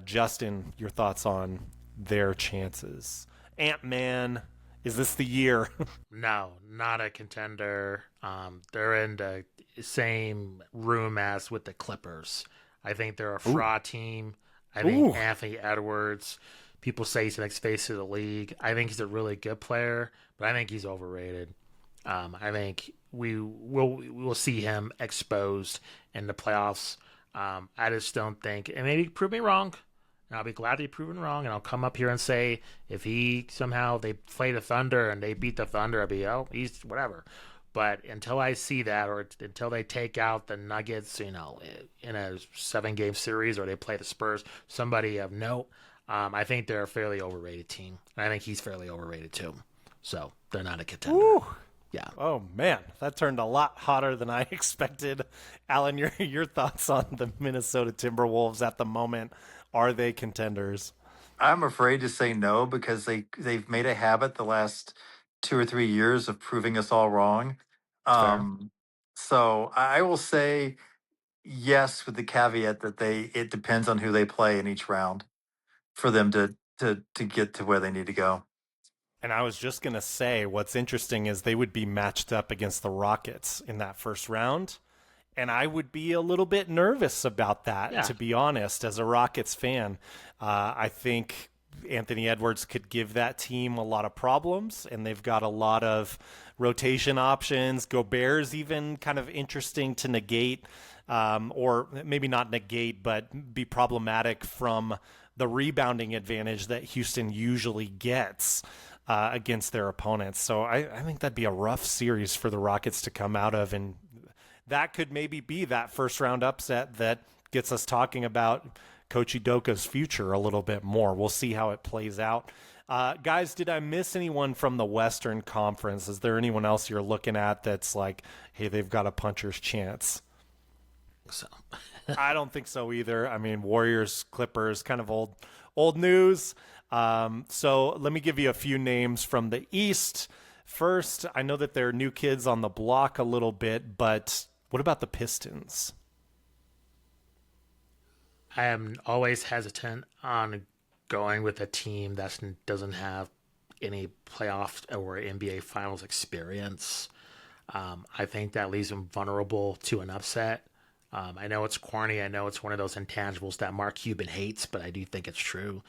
Justin, your thoughts on their chances? Ant-Man, is this the year? No, not a contender. They're in the same room as with the Clippers. I think they're a fraud team. I think Anthony Edwards, people say he's the next face of the league. I think he's a really good player, but I think he's overrated. I think we will see him exposed in the playoffs. I just don't think, and maybe prove me wrong, and I'll be glad to be proven wrong, and I'll come up here and say if he somehow they play the Thunder and they beat the Thunder, I'll be, he's whatever. But until I see that, or until they take out the Nuggets, in a 7-game series, or they play the Spurs, somebody of note, I think they're a fairly overrated team. And I think he's fairly overrated too. So they're not a contender. Ooh. Yeah. Oh man, that turned a lot hotter than I expected. Alan, your thoughts on the Minnesota Timberwolves at the moment? Are they contenders? I'm afraid to say no, because they've made a habit the last 2 or 3 years of proving us all wrong. So I will say yes, with the caveat that it depends on who they play in each round for them to get to where they need to go. And I was just going to say, what's interesting is they would be matched up against the Rockets in that first round. And I would be a little bit nervous about that, to be honest, as a Rockets fan. I think Anthony Edwards could give that team a lot of problems, and they've got a lot of rotation options. Gobert's even kind of interesting to negate, or maybe not negate, but be problematic from the rebounding advantage that Houston usually gets against their opponents. So I think that'd be a rough series for the Rockets to come out of, and that could maybe be that first round upset that gets us talking about Coach Udoka's future a little bit more. We'll see how it plays out. Guys, did I miss anyone from the Western Conference? Is there anyone else you're looking at that's like, hey, they've got a puncher's chance? So I don't think so either. I mean, Warriors, Clippers, kind of old news. So let me give you a few names from the East. First, I know that there are new kids on the block a little bit, but what about the Pistons? I am always hesitant on going with a team that doesn't have any playoff or NBA Finals experience. I think that leaves them vulnerable to an upset. I know it's corny. I know it's one of those intangibles that Mark Cuban hates, but I do think it's true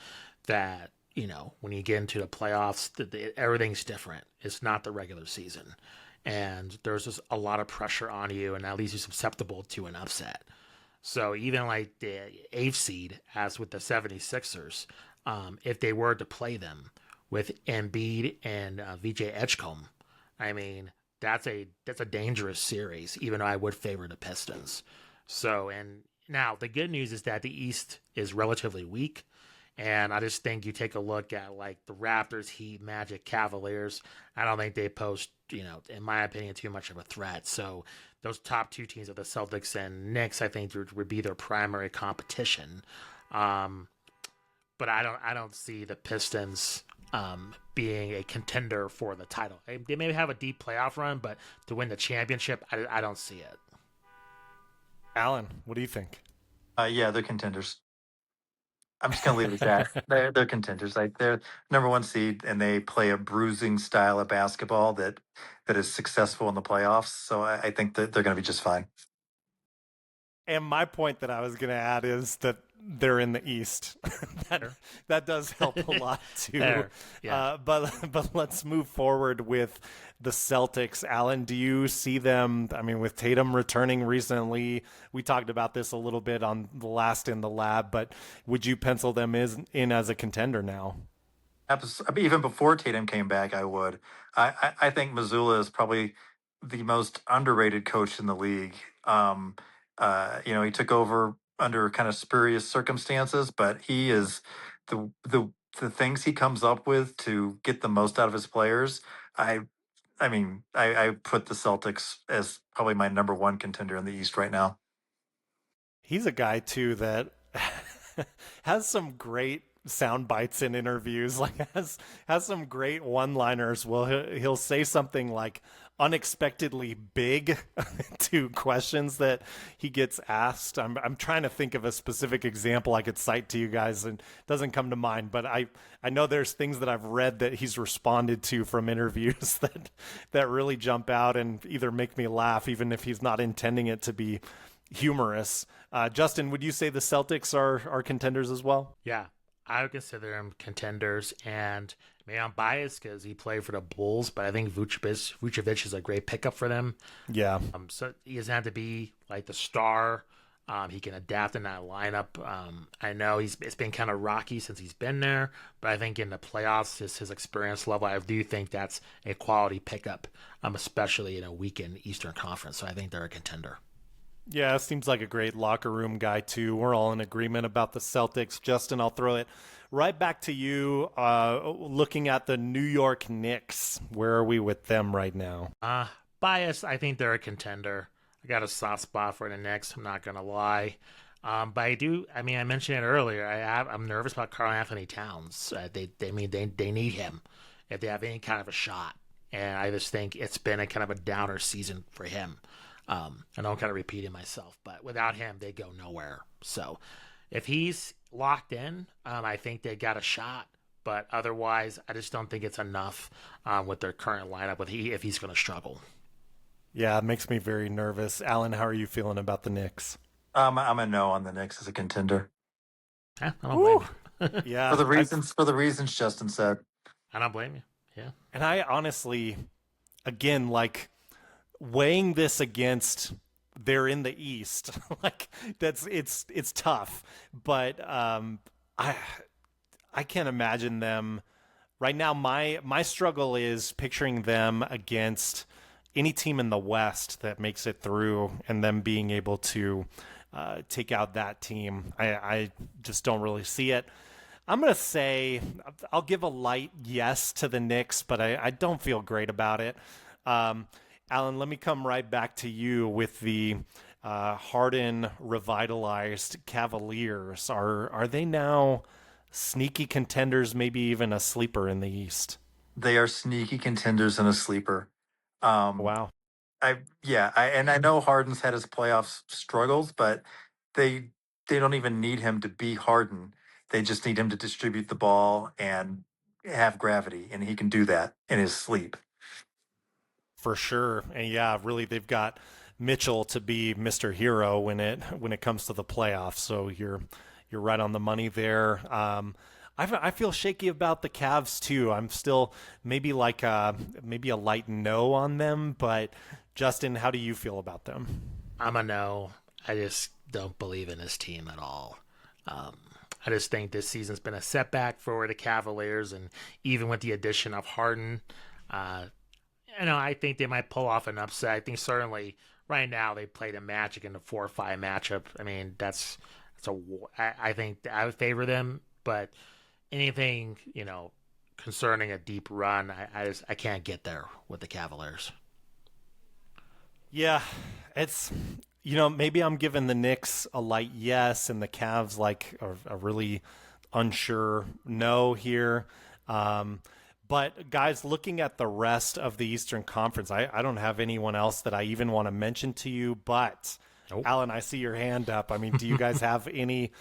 that, when you get into the playoffs, everything's different. It's not the regular season. And there's just a lot of pressure on you, and that leaves you susceptible to an upset. So even like the 8th seed, as with the 76ers, if they were to play them with Embiid and VJ Edgecombe, I mean, that's a dangerous series, even though I would favor the Pistons. So, and now the good news is that the East is relatively weak. And I just think you take a look at like the Raptors, Heat, Magic, Cavaliers. I don't think they pose, in my opinion, too much of a threat. So those top two teams of the Celtics and Knicks, I think would be their primary competition. But I don't see the Pistons being a contender for the title. They may have a deep playoff run, but to win the championship, I don't see it. Alan, what do you think? Yeah, they're contenders. I'm just gonna leave it at that. They're contenders. Like they're number one seed, and they play a bruising style of basketball that is successful in the playoffs. So I think that they're gonna be just fine. And my point that I was going to add is that they're in the East. that does help a lot too. Yeah. But let's move forward with the Celtics. Alan, do you see them? I mean, with Tatum returning recently, we talked about this a little bit on the last In the Lab, but would you pencil them in as a contender now? Even before Tatum came back, I would. I think Missoula is probably the most underrated coach in the league. He took over under kind of spurious circumstances, but he is the things he comes up with to get the most out of his players. I put the Celtics as probably my number one contender in the East right now. He's a guy too that has some great sound bites in interviews, like has some great one-liners. Well, he'll say something like unexpectedly big to questions that he gets asked. I'm trying to think of a specific example I could cite to you guys, and it doesn't come to mind, but I know there's things that I've read that he's responded to from interviews that really jump out and either make me laugh, even if he's not intending it to be humorous. Justin, would you say the Celtics are contenders as well? Yeah, I would consider them contenders, and maybe I'm biased because he played for the Bulls, but I think Vucevic is a great pickup for them. Yeah. So he doesn't have to be like the star. He can adapt in that lineup. I know it's been kind of rocky since he's been there, but I think in the playoffs, his experience level, I do think that's a quality pickup, especially in a weakened Eastern Conference. So I think they're a contender. Yeah, seems like a great locker room guy, too. We're all in agreement about the Celtics. Justin, I'll throw it right back to you. Looking at the New York Knicks, where are we with them right now? Bias, I think they're a contender. I got a soft spot for the Knicks, I'm not going to lie. But I mentioned it earlier. I'm nervous about Karl Anthony Towns. They need him if they have any kind of a shot. And I just think it's been a kind of a downer season for him. I know I'm kind of repeating myself, but without him, they go nowhere. So if he's locked in, I think they got a shot. But otherwise, I just don't think it's enough with their current lineup if he's going to struggle. Yeah, it makes me very nervous. Alan, how are you feeling about the Knicks? I'm a no on the Knicks as a contender. I don't blame you. Yeah, for the reasons Justin said. I don't blame you. Yeah. And I honestly, again, like weighing this against they're in the East, like it's tough. But I can't imagine them right now. My struggle is picturing them against any team in the West that makes it through and them being able to take out that team. I just don't really see it. I'm going to say I'll give a light yes to the Knicks, but I don't feel great about it. Alan, let me come right back to you with the Harden revitalized Cavaliers. Are they now sneaky contenders, maybe even a sleeper in the East? They are sneaky contenders and a sleeper. Wow. I know Harden's had his playoff struggles, but they don't even need him to be Harden. They just need him to distribute the ball and have gravity, and he can do that in his sleep. For sure. And yeah, really they've got Mitchell to be Mr. Hero when it comes to the playoffs. So you're right on the money there. I feel shaky about the Cavs too. I'm still maybe a light no on them, but Justin, how do you feel about them? I'm a no. I just don't believe in this team at all. I just think this season's been a setback for the Cavaliers, and even with the addition of Harden, I think they might pull off an upset. I think certainly right now they played a Magic in the 4-5 matchup. I mean, I think I would favor them, but anything, concerning a deep run, I can't get there with the Cavaliers. Yeah, it's maybe I'm giving the Knicks a light yes, and the Cavs like a really unsure no here. But guys, looking at the rest of the Eastern Conference, I don't have anyone else that I even want to mention to you. But Alan, I see your hand up. I mean, do you guys have any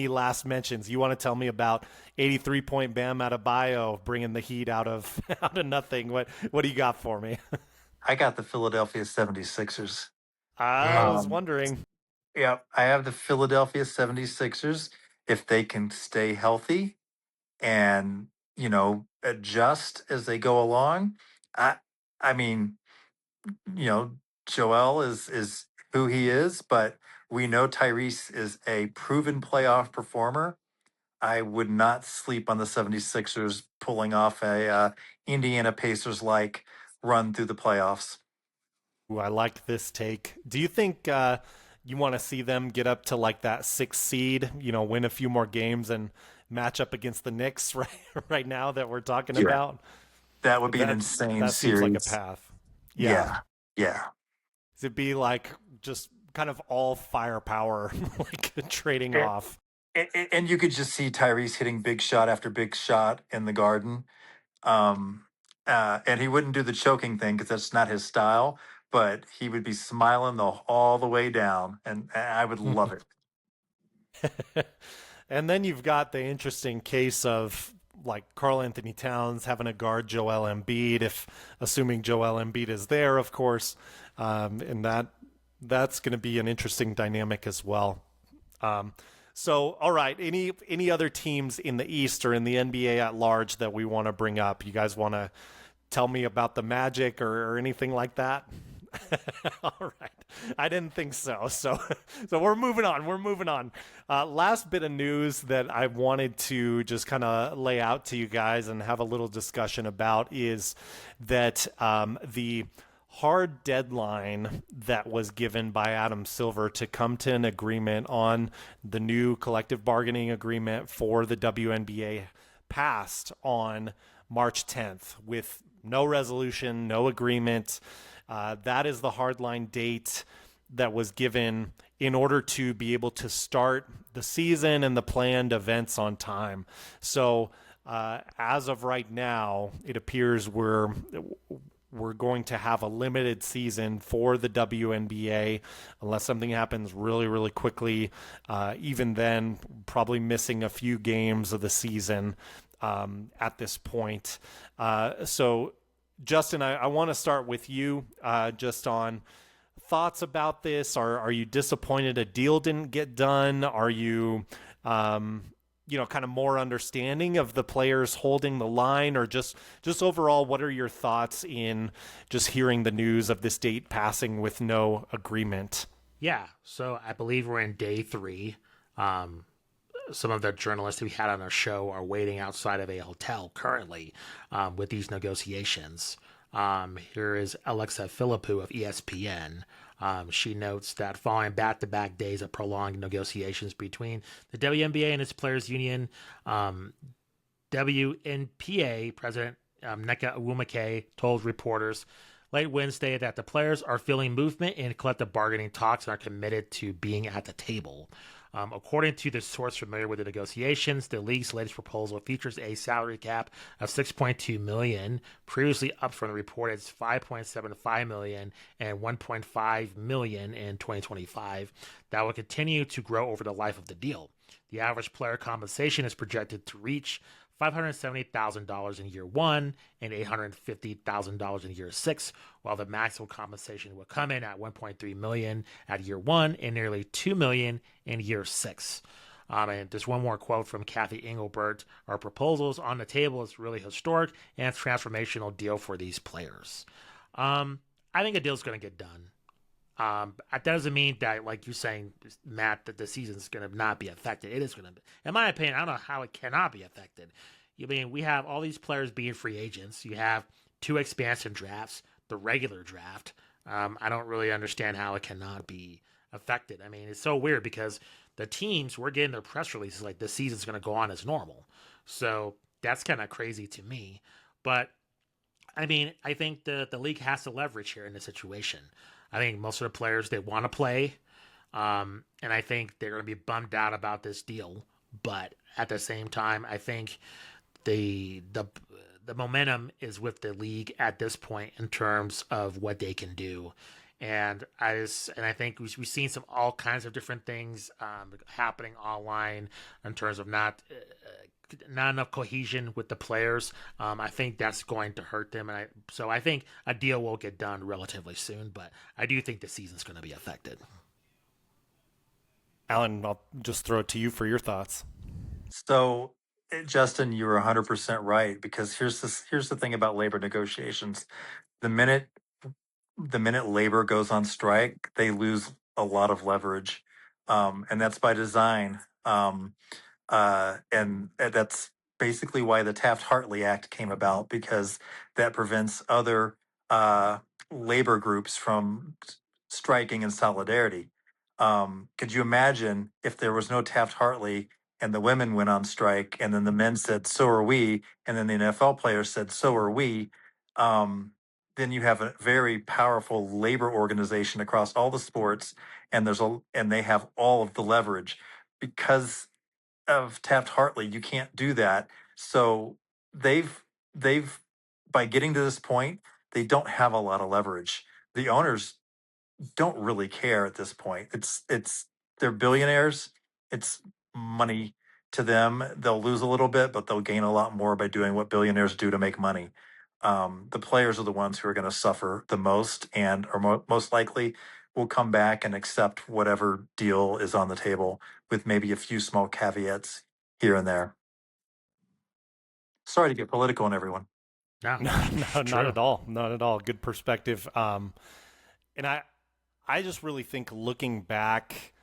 last mentions? You want to tell me about 83-point Bam Adebayo bringing the Heat out of nothing? What do you got for me? I got the Philadelphia 76ers. I was wondering. Yeah, I have the Philadelphia 76ers. If they can stay healthy and, adjust as they go along, I mean, Joel is who he is, but we know Tyrese is a proven playoff performer. I would not sleep on the 76ers pulling off a Indiana Pacers-like run through the playoffs. Ooh, I like this take. Do you think you want to see them get up to like that 6th seed, win a few more games and match up against the Knicks right now that we're talking about? That would be an insane that series. Seems like a path. Yeah. Does it be like just kind of all firepower, like trading off? And you could just see Tyrese hitting big shot after big shot in the Garden. And he wouldn't do the choking thing because that's not his style, but he would be smiling all the way down, and I would love it. And then you've got the interesting case of like Karl Anthony Towns having to guard Joel Embiid, assuming Joel Embiid is there, of course, and that's going to be an interesting dynamic as well. So, all right, any other teams in the East or in the NBA at large that we want to bring up? You guys want to tell me about the Magic or anything like that? All right. I didn't think so. So we're moving on. Last bit of news that I wanted to just kind of lay out to you guys and have a little discussion about is that the hard deadline that was given by Adam Silver to come to an agreement on the new collective bargaining agreement for the WNBA passed on March 10th with no resolution, no agreement. That is the hardline date that was given in order to be able to start the season and the planned events on time. So as of right now, it appears we're going to have a limited season for the WNBA unless something happens really, really quickly. Even then, probably missing a few games of the season at this point. So, Justin, I want to start with you just on thoughts about this. Are you disappointed a deal didn't get done? Are you kind of more understanding of the players holding the line, or just overall, what are your thoughts in just hearing the news of this date passing with no agreement? Yeah, so I believe we're in day 3. Some of the journalists that we had on our show are waiting outside of a hotel currently with these negotiations. Here is Alexa Philippou of ESPN. She notes that following back-to-back days of prolonged negotiations between the WNBA and its players' union, WNPA President Nneka Nwumike told reporters late Wednesday that the players are feeling movement in collective bargaining talks and are committed to being at the table. According to the source familiar with the negotiations, the league's latest proposal features a salary cap of $6.2 million, previously up from the reported $5.75 million and $1.5 million in 2025. That will continue to grow over the life of the deal. The average player compensation is projected to reach $570,000 in year 1 and $850,000 in year 6, while the maximum compensation will come in at $1.3 million at year 1 and nearly $2 million in year 6. And just one more quote from Kathy Engelbert: "Our proposals on the table is really historic and transformational deal for these players." I think a deal's going to get done. That doesn't mean that, like you're saying, Matt, that the season's going to not be affected. It is going to be. In my opinion, I don't know how it cannot be affected. I mean, we have all these players being free agents. You have 2 expansion drafts, the regular draft. I don't really understand how it cannot be affected. I mean, it's so weird because the teams were getting their press releases like this season's going to go on as normal. So that's kind of crazy to me. But I mean, I think the league has to leverage here in this situation. I think most of the players, they want to play. And I think they're going to be bummed out about this deal. But at the same time, I think the momentum is with the league at this point in terms of what they can do. And I think we've seen all kinds of different things happening online in terms of not enough cohesion with the players. I think that's going to hurt them. So I think a deal will get done relatively soon, but I do think the season's going to be affected. Alan, I'll just throw it to you for your thoughts. So, Justin, you were 100% right, because here's the thing about labor negotiations. The minute labor goes on strike, they lose a lot of leverage, and that's by design. And that's basically why the Taft-Hartley Act came about, because that prevents other labor groups from striking in solidarity. Could you imagine if there was no Taft-Hartley and the women went on strike, and then the men said, "So are we," and then the NFL players said, "So are we"? Then you have a very powerful labor organization across all the sports, and they have all of the leverage. Because of Taft-Hartley, you can't do that. So they've by getting to this point, they don't have a lot of leverage. The owners don't really care at this point. It's they're billionaires. It's money to them. They'll lose a little bit, but they'll gain a lot more by doing what billionaires do to make money. The players are the ones who are going to suffer the most, and are most likely will come back and accept whatever deal is on the table, with maybe a few small caveats here and there. Sorry to get political on everyone. No, not at all. Not at all. Good perspective. And I just really think, looking back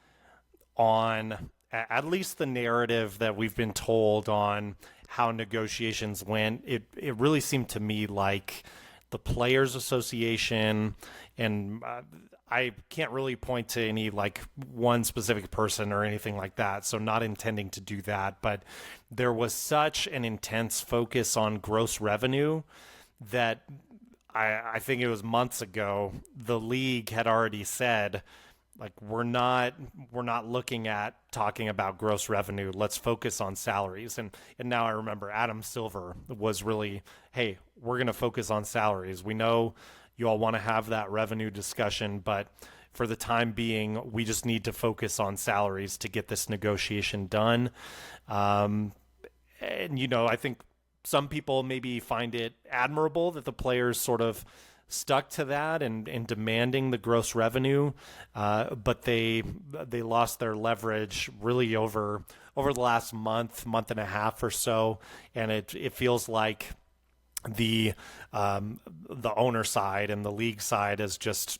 on at least the narrative that we've been told on how negotiations went, it really seemed to me like the Players Association, and I can't really point to any like one specific person or anything like that, so not intending to do that, but there was such an intense focus on gross revenue that I think it was months ago, the league had already said, like, we're not looking at talking about gross revenue. Let's focus on salaries. And now I remember Adam Silver was really, hey, we're going to focus on salaries. We know you all want to have that revenue discussion, but for the time being, we just need to focus on salaries to get this negotiation done. And, I think some people maybe find it admirable that the players sort of stuck to that and demanding the gross revenue, but they lost their leverage really over the last month and a half or so, and it feels like the owner side and the league side has just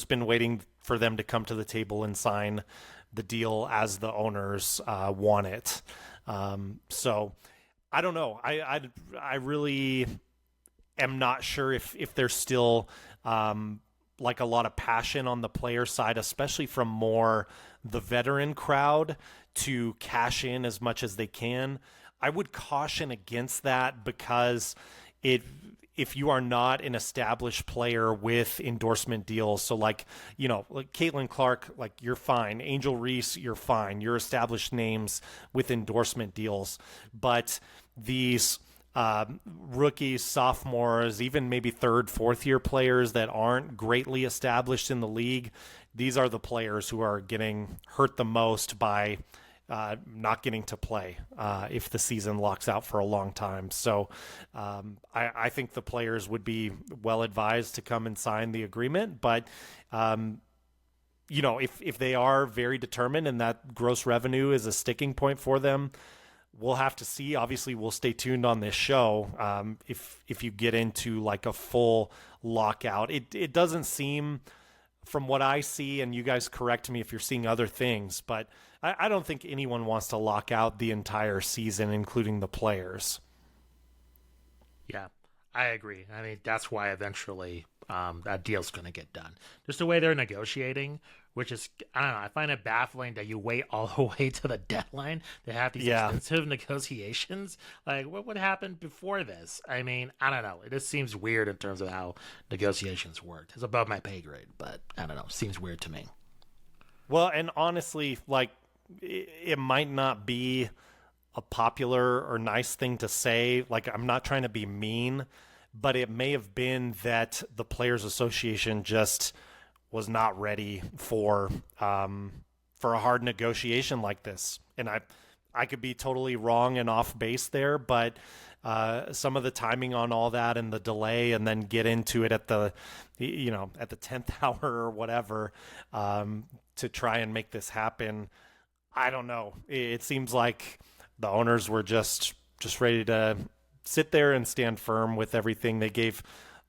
been waiting for them to come to the table and sign the deal as the owners want it. So I don't know. I really am not sure if there's still like a lot of passion on the player side, especially from more the veteran crowd, to cash in as much as they can. I would caution against that, because if you are not an established player with endorsement deals, so like Caitlin Clark, like, you're fine. Angel Reese, you're fine. You're established names with endorsement deals. But these rookies, sophomores, even maybe third, fourth year players that aren't greatly established in the league, these are the players who are getting hurt the most by not getting to play if the season locks out for a long time. So I think the players would be well advised to come and sign the agreement. But, if they are very determined and that gross revenue is a sticking point for them, we'll have to see. Obviously, we'll stay tuned on this show. If you get into like a full lockout, it doesn't seem, from what I see, and you guys correct me if you're seeing other things, but I don't think anyone wants to lock out the entire season, including the players. Yeah, I agree. I mean, that's why eventually that deal's going to get done. Just the way they're negotiating, which is, I don't know, I find it baffling that you wait all the way to the deadline to have these expensive negotiations. Like, what would happen before this? I mean, I don't know. It just seems weird in terms of how negotiations worked. It's above my pay grade, but I don't know. It seems weird to me. Well, and honestly, like, it might not be a popular or nice thing to say. Like, I'm not trying to be mean, but it may have been that the Players Association just was not ready for a hard negotiation like this. And I could be totally wrong and off base there, but some of the timing on all that and the delay, and then get into it at the 10th hour or whatever, to try and make this happen. I don't know. It seems like the owners were just ready to sit there and stand firm with everything. They gave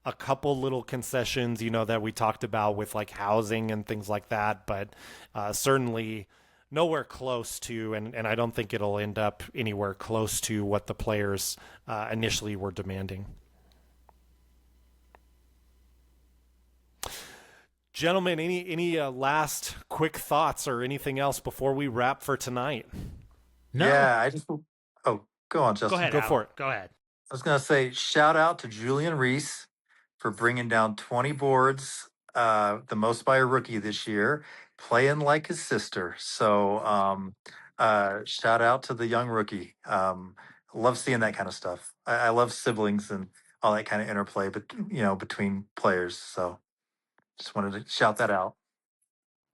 a couple little concessions, that we talked about with like housing and things like that, but certainly nowhere close to, and I don't think it'll end up anywhere close to what the players initially were demanding. Gentlemen, any last quick thoughts or anything else before we wrap for tonight? No. Yeah, go on, Justin. Go ahead. Go for it. Go ahead. I was going to say, shout out to Julian Reese for bringing down 20 boards, the most by a rookie this year, playing like his sister. So shout out to the young rookie. Love seeing that kind of stuff. I love siblings and all that kind of interplay, but between players. So just wanted to shout that out.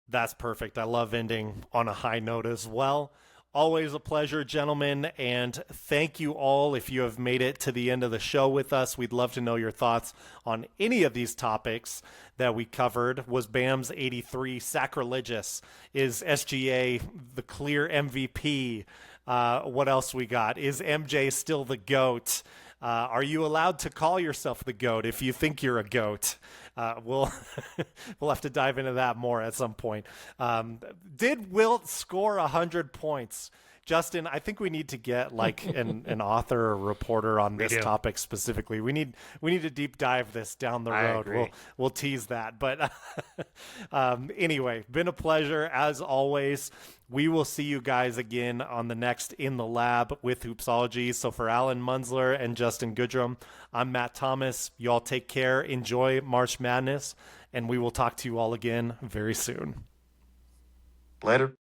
That's perfect. I love ending on a high note as well. Always a pleasure, gentlemen, and thank you all if you have made it to the end of the show with us. We'd love to know your thoughts on any of these topics that we covered. Was Bam's 83 sacrilegious? Is SGA the clear MVP? What else we got? Is MJ still the GOAT? Are you allowed to call yourself the GOAT if you think you're a GOAT? We'll have to dive into that more at some point. Did Wilt score 100 points? Justin, I think we need to get like an author or reporter on this topic specifically. We need to deep dive this down the road. We'll tease that. But anyway, been a pleasure as always. We will see you guys again on the next In the Lab with Hoopsology. So for Allen Munzer and Justin Goodrum, I'm Matt Thomas. You all take care. Enjoy March Madness, and we will talk to you all again very soon. Later.